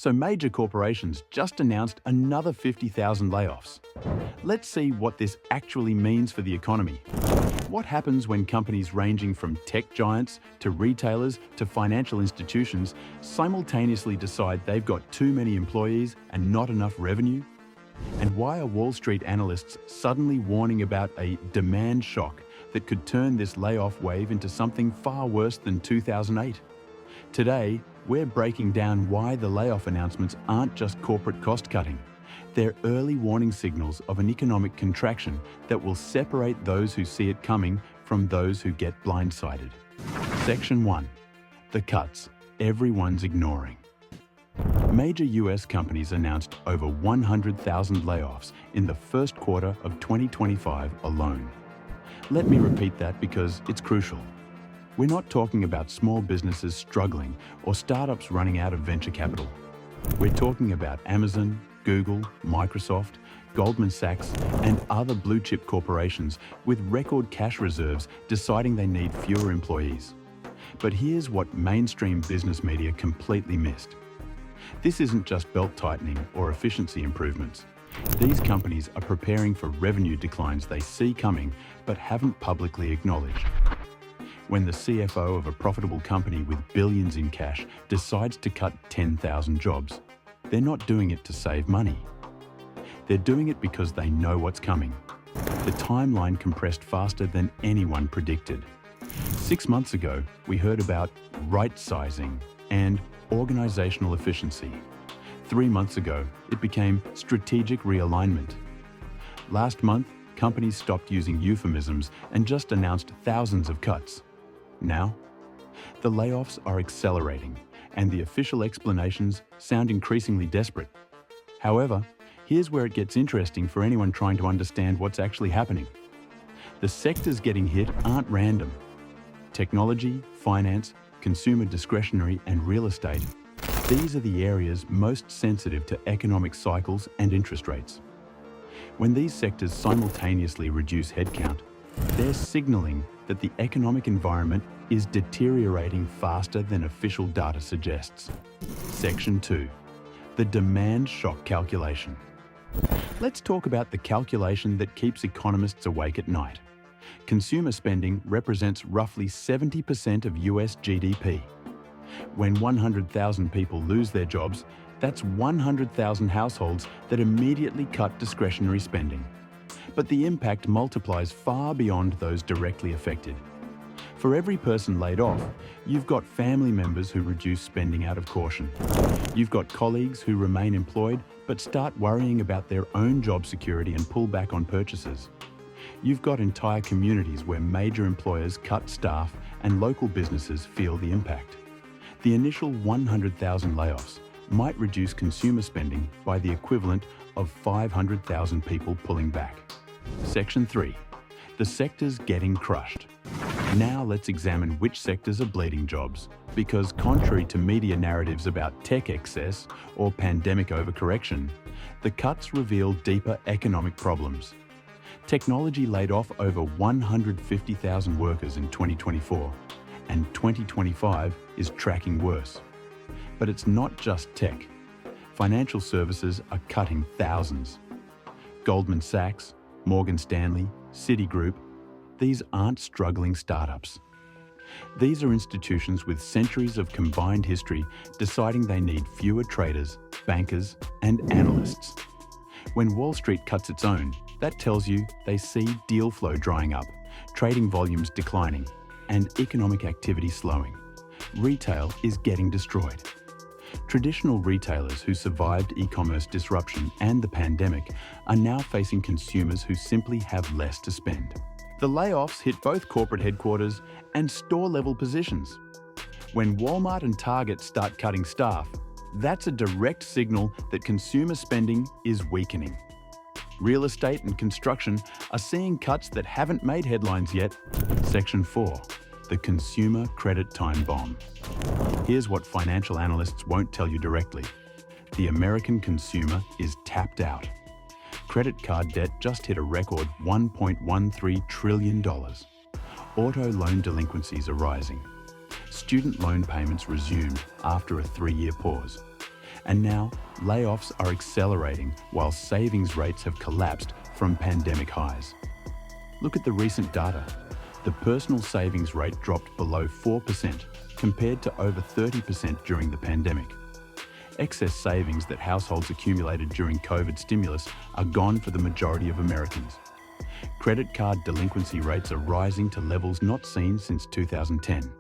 So major corporations just announced another 50,000 layoffs. Let's see what this actually means for the economy. What happens when companies ranging from tech giants to retailers to financial institutions simultaneously decide they've got too many employees and not enough revenue? And why are Wall Street analysts suddenly warning about a demand shock that could turn this layoff wave into something far worse than 2008? Today, we're breaking down why the layoff announcements aren't just corporate cost-cutting. They're early warning signals of an economic contraction that will separate those who see it coming from those who get blindsided. Section 1. The cuts everyone's ignoring. Major US companies announced over 100,000 layoffs in the first quarter of 2025 alone. Let me repeat that because it's crucial. We're not talking about small businesses struggling or startups running out of venture capital. We're talking about Amazon, Google, Microsoft, Goldman Sachs, and other blue-chip corporations with record cash reserves deciding they need fewer employees. But here's what mainstream business media completely missed. This isn't just belt-tightening or efficiency improvements. These companies are preparing for revenue declines they see coming but haven't publicly acknowledged. When the CFO of a profitable company with billions in cash decides to cut 10,000 jobs, they're not doing it to save money. They're doing it because they know what's coming. The timeline compressed faster than anyone predicted. 6 months ago, we heard about right-sizing and organizational efficiency. 3 months ago, it became strategic realignment. Last month, companies stopped using euphemisms and just announced thousands of cuts. Now, the layoffs are accelerating, and the official explanations sound increasingly desperate. However, here's where it gets interesting for anyone trying to understand what's actually happening. The sectors getting hit aren't random. Technology, finance, consumer discretionary, and real estate, these are the areas most sensitive to economic cycles and interest rates. When these sectors simultaneously reduce headcount, they're signaling that the economic environment is deteriorating faster than official data suggests. Section 2. The demand shock calculation. Let's talk about the calculation that keeps economists awake at night. Consumer spending represents roughly 70% of US GDP. When 100,000 people lose their jobs, that's 100,000 households that immediately cut discretionary spending. But the impact multiplies far beyond those directly affected. For every person laid off, you've got family members who reduce spending out of caution. You've got colleagues who remain employed but start worrying about their own job security and pull back on purchases. You've got entire communities where major employers cut staff and local businesses feel the impact. The initial 100,000 layoffs might reduce consumer spending by the equivalent of 500,000 people pulling back. Section 3. The sectors getting crushed. Now let's examine which sectors are bleeding jobs, because contrary to media narratives about tech excess or pandemic overcorrection, the cuts reveal deeper economic problems. Technology laid off over 150,000 workers in 2024, and 2025 is tracking worse. But it's not just tech. Financial services are cutting thousands. Goldman Sachs, Morgan Stanley, Citigroup, these aren't struggling startups. These are institutions with centuries of combined history deciding they need fewer traders, bankers, and analysts. When Wall Street cuts its own, that tells you they see deal flow drying up, trading volumes declining, and economic activity slowing. Retail is getting destroyed. Traditional retailers who survived e-commerce disruption and the pandemic are now facing consumers who simply have less to spend. The layoffs hit both corporate headquarters and store-level positions. When Walmart and Target start cutting staff, that's a direct signal that consumer spending is weakening. Real estate and construction are seeing cuts that haven't made headlines yet. Section 4. The consumer credit time bomb. Here's what financial analysts won't tell you directly. The American consumer is tapped out. Credit card debt just hit a record $1.13 trillion. Auto loan delinquencies are rising. Student loan payments resumed after a 3-year pause. And now, layoffs are accelerating while savings rates have collapsed from pandemic highs. Look at the recent data. The personal savings rate dropped below 4% compared to over 30% during the pandemic. Excess savings that households accumulated during COVID stimulus are gone for the majority of Americans. Credit card delinquency rates are rising to levels not seen since 2010.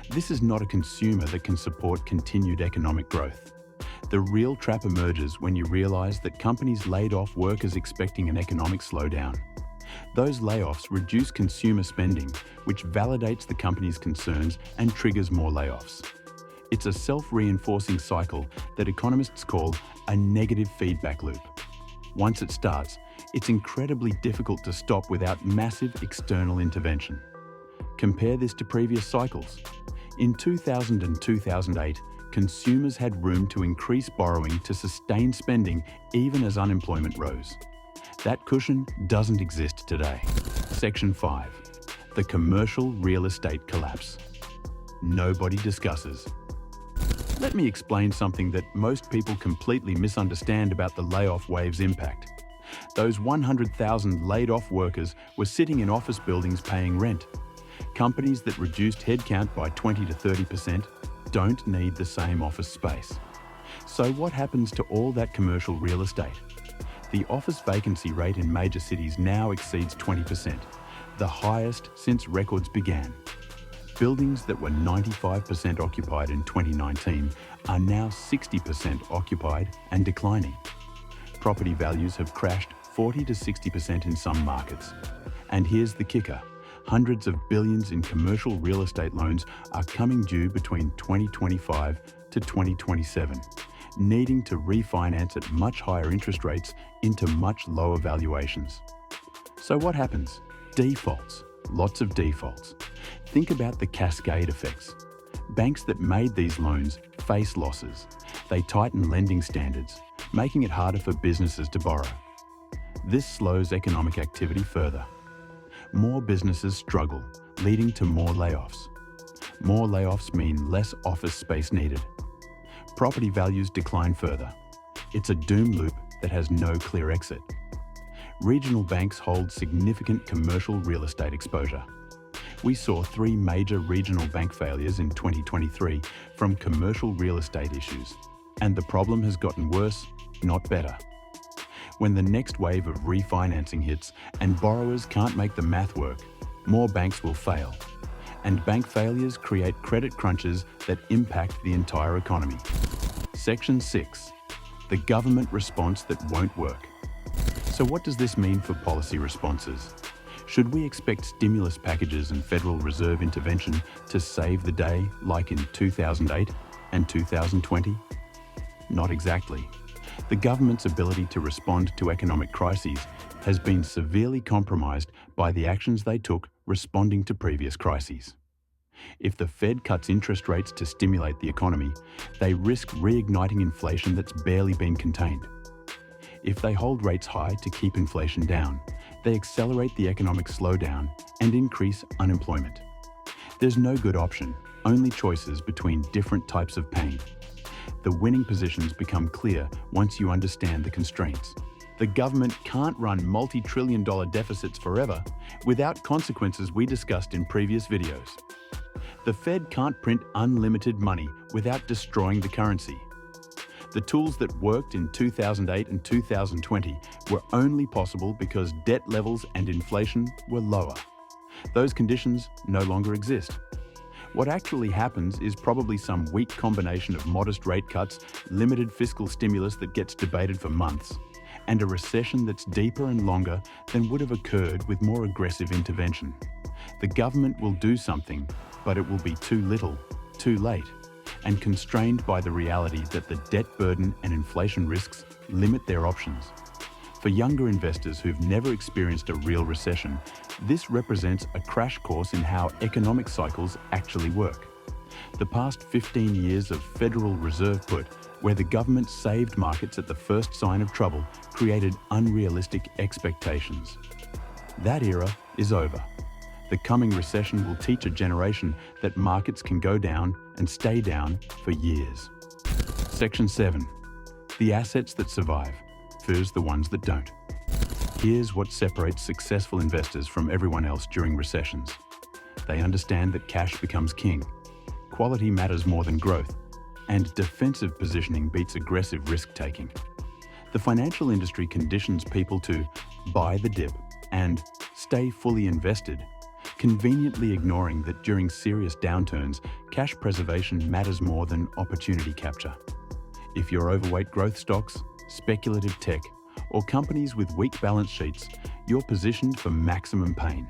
This is not a consumer that can support continued economic growth. The real trap emerges when you realize that companies laid off workers expecting an economic slowdown. Those layoffs reduce consumer spending, which validates the company's concerns and triggers more layoffs. It's a self-reinforcing cycle that economists call a negative feedback loop. Once it starts, it's incredibly difficult to stop without massive external intervention. Compare this to previous cycles. In 2000 and 2008, consumers had room to increase borrowing to sustain spending even as unemployment rose. That cushion doesn't exist today. Section 5. The commercial real estate collapse. Nobody discusses. Let me explain something that most people completely misunderstand about the layoff wave's impact. Those 100,000 laid-off workers were sitting in office buildings paying rent. Companies that reduced headcount by 20 to 30% don't need the same office space. So what happens to all that commercial real estate? The office vacancy rate in major cities now exceeds 20%, the highest since records began. Buildings that were 95% occupied in 2019 are now 60% occupied and declining. Property values have crashed 40 to 60% in some markets. And here's the kicker. Hundreds of billions in commercial real estate loans are coming due between 2025 to 2027, needing to refinance at much higher interest rates into much lower valuations. So what happens? Defaults. Lots of defaults. Think about the cascade effects. Banks that made these loans face losses. They tighten lending standards, making it harder for businesses to borrow. This slows economic activity further. More businesses struggle, leading to more layoffs. More layoffs mean less office space needed. Property values decline further. It's a doom loop that has no clear exit. Regional banks hold significant commercial real estate exposure. We saw 3 major regional bank failures in 2023 from commercial real estate issues, and the problem has gotten worse, not better. When the next wave of refinancing hits and borrowers can't make the math work, more banks will fail. And bank failures create credit crunches that impact the entire economy. Section 6. The government response that won't work. So what does this mean for policy responses? Should we expect stimulus packages and Federal Reserve intervention to save the day like in 2008 and 2020? Not exactly. The government's ability to respond to economic crises has been severely compromised by the actions they took responding to previous crises. If the Fed cuts interest rates to stimulate the economy, they risk reigniting inflation that's barely been contained. If they hold rates high to keep inflation down, they accelerate the economic slowdown and increase unemployment. There's no good option, only choices between different types of pain. The winning positions become clear once you understand the constraints. The government can't run multi-trillion-dollar deficits forever without consequences we discussed in previous videos. The Fed can't print unlimited money without destroying the currency. The tools that worked in 2008 and 2020 were only possible because debt levels and inflation were lower. Those conditions no longer exist. What actually happens is probably some weak combination of modest rate cuts, limited fiscal stimulus that gets debated for months, and a recession that's deeper and longer than would have occurred with more aggressive intervention. The government will do something, but it will be too little, too late, and constrained by the reality that the debt burden and inflation risks limit their options. For younger investors who've never experienced a real recession, this represents a crash course in how economic cycles actually work. The past 15 years of Federal Reserve put, where the government saved markets at the first sign of trouble, created unrealistic expectations. That era is over. The coming recession will teach a generation that markets can go down and stay down for years. Section 7. The assets that survive versus the ones that don't. Here's what separates successful investors from everyone else during recessions. They understand that cash becomes king, quality matters more than growth, and defensive positioning beats aggressive risk-taking. The financial industry conditions people to buy the dip and stay fully invested, conveniently ignoring that during serious downturns, cash preservation matters more than opportunity capture. If you're overweight growth stocks, speculative tech, or companies with weak balance sheets, you're positioned for maximum pain.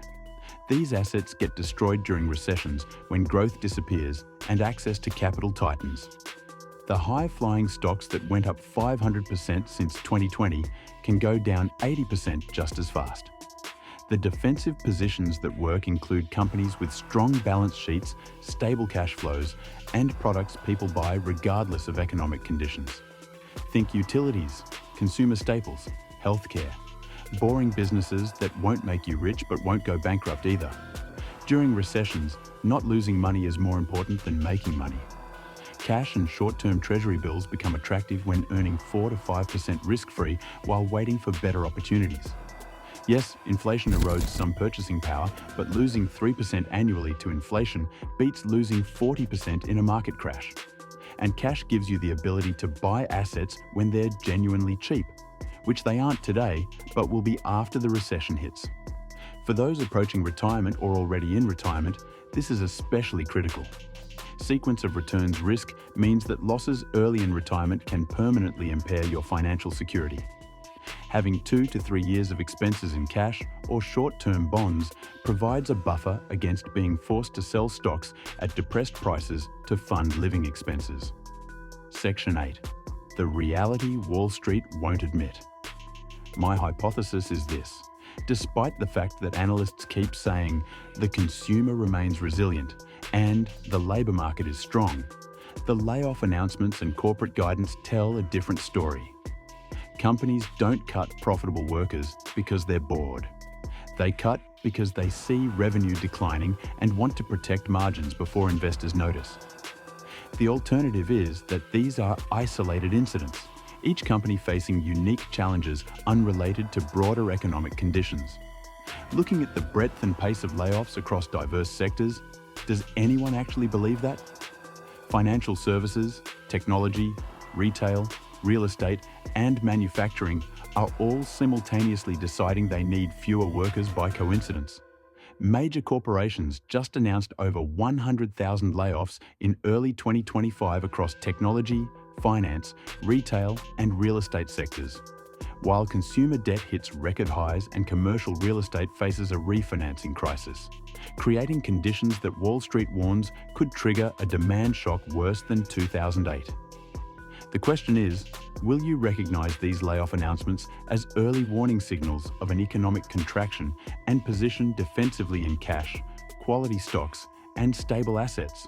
These assets get destroyed during recessions when growth disappears and access to capital tightens. The high-flying stocks that went up 500% since 2020 can go down 80% just as fast. The defensive positions that work include companies with strong balance sheets, stable cash flows, and products people buy regardless of economic conditions. Think utilities, consumer staples, healthcare, boring businesses that won't make you rich but won't go bankrupt either. During recessions, not losing money is more important than making money. Cash and short-term treasury bills become attractive when earning 4 to 5% risk-free while waiting for better opportunities. Yes, inflation erodes some purchasing power, but losing 3% annually to inflation beats losing 40% in a market crash. And cash gives you the ability to buy assets when they're genuinely cheap, which they aren't today, but will be after the recession hits. For those approaching retirement or already in retirement, this is especially critical. Sequence of returns risk means that losses early in retirement can permanently impair your financial security. Having 2 to 3 years of expenses in cash or short-term bonds provides a buffer against being forced to sell stocks at depressed prices to fund living expenses. Section 8. The reality Wall Street won't admit. My hypothesis is this. Despite the fact that analysts keep saying the consumer remains resilient and the labor market is strong, the layoff announcements and corporate guidance tell a different story. Companies don't cut profitable workers because they're bored. They cut because they see revenue declining and want to protect margins before investors notice. The alternative is that these are isolated incidents, each company facing unique challenges unrelated to broader economic conditions. Looking at the breadth and pace of layoffs across diverse sectors, does anyone actually believe that? Financial services, technology, retail, real estate, and manufacturing are all simultaneously deciding they need fewer workers by coincidence. Major corporations just announced over 100,000 layoffs in early 2025 across technology, finance, retail, and real estate sectors, while consumer debt hits record highs and commercial real estate faces a refinancing crisis, creating conditions that Wall Street warns could trigger a demand shock worse than 2008. The question is, will you recognize these layoff announcements as early warning signals of an economic contraction and position defensively in cash, quality stocks, and stable assets?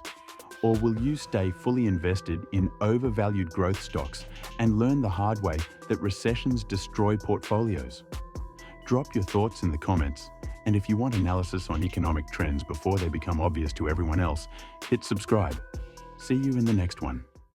Or will you stay fully invested in overvalued growth stocks and learn the hard way that recessions destroy portfolios? Drop your thoughts in the comments, and if you want analysis on economic trends before they become obvious to everyone else, hit subscribe. See you in the next one.